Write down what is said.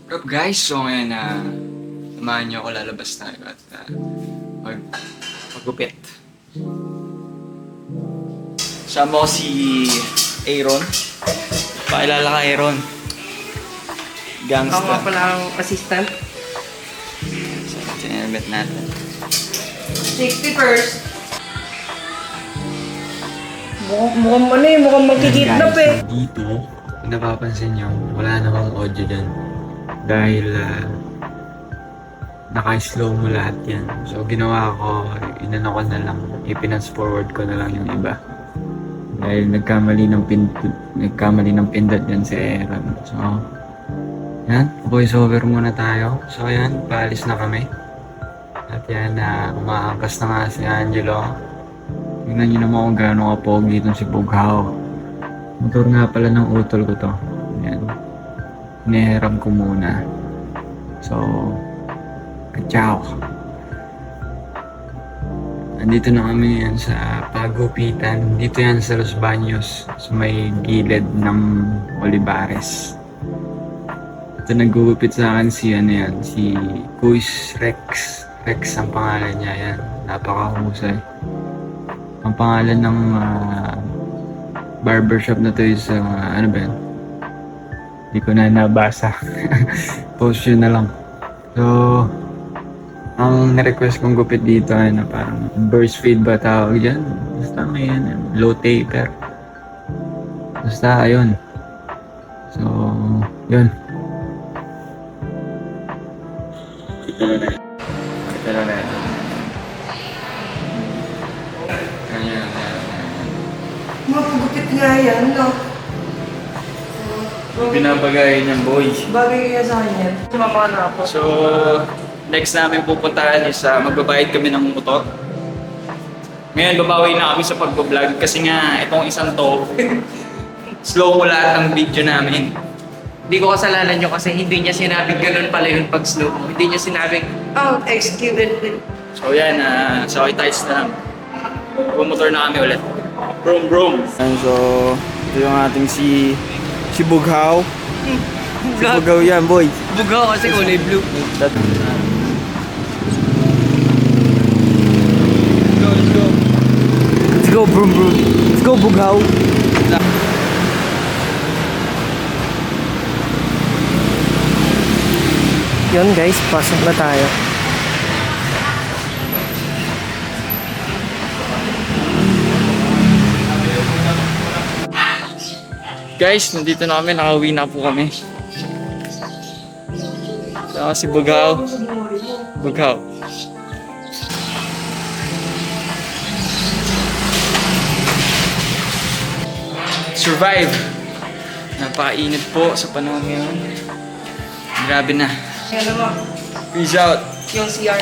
What's up guys? So ngayon samahan niyo ako, lalabas tayo at magupit. Sama ko si Aaron. Pakilala ka, Aaron. Gangsta. Ako nga pala ang assistant. So, tinilibet natin. 61st. Mukhang magkikidnap eh. Dito, kung napapansin nyo, wala namang audio dyan. Dahil naka-slow mo lahat yan. So ginawa ko, inano ko na lang, ipinans forward ko na lang yung iba. Dahil nagkamali ng pindot yan si Aaron. So, yan, voice over muna tayo. So yan, paalis na kami. At yan, umaangkas na nga si Angelo. Tingnan nyo naman kung gaano kapogi itong si Bughaw. Motor nga pala ng utol ko to. Yan. Hinihiram ko muna. So, ciao. Andito na kami yan sa pagupitan. Dito yan sa Los Baños. Sa may gilid ng Olivares. Ito nagugupit sa akin si Kuis Rex. Rex ang pangalan niya yan. Napakahusay. Ang pangalan ng barbershop na to is ano ba yan? Hindi ko na nabasa. Post yun na lang. So, ang na-request kong gupit dito ay na parang burst fade ba tawag dyan? Basta may low taper. Basta ayun. So, yun. Kita na na. Mapagupit nga yan, no? Pinapagay niyang boy. Bagay kaya sa akin yan. Sumama na ako. So, next namin pupuntahan is magbabayad kami ng motor. Ngayon, babawi na kami sa pag-vlog kasi nga itong isang to, slow mo lahat ng video namin. Hindi ko kasalanan nyo kasi hindi niya sinabing ganun pala yun pag slow mo. Hindi niya sinabing, oh, executed. So yan, sakay tayo na bumotor na kami ulit. Brum brum! So, ito yung ating si Bughaw. Si Bughaw yan, boy. Bugaw kasi kulay blue. Let's go. Let's go, brum brum. Let's go, Bugaw. Yun guys, pasok na tayo. Guys, nandito na kami, nakauwi na po kami. So, si Bughaw. Bughaw. Survive! Napakainit po sa panahon ngayon. Grabe na. Hello, Peace out! yung CR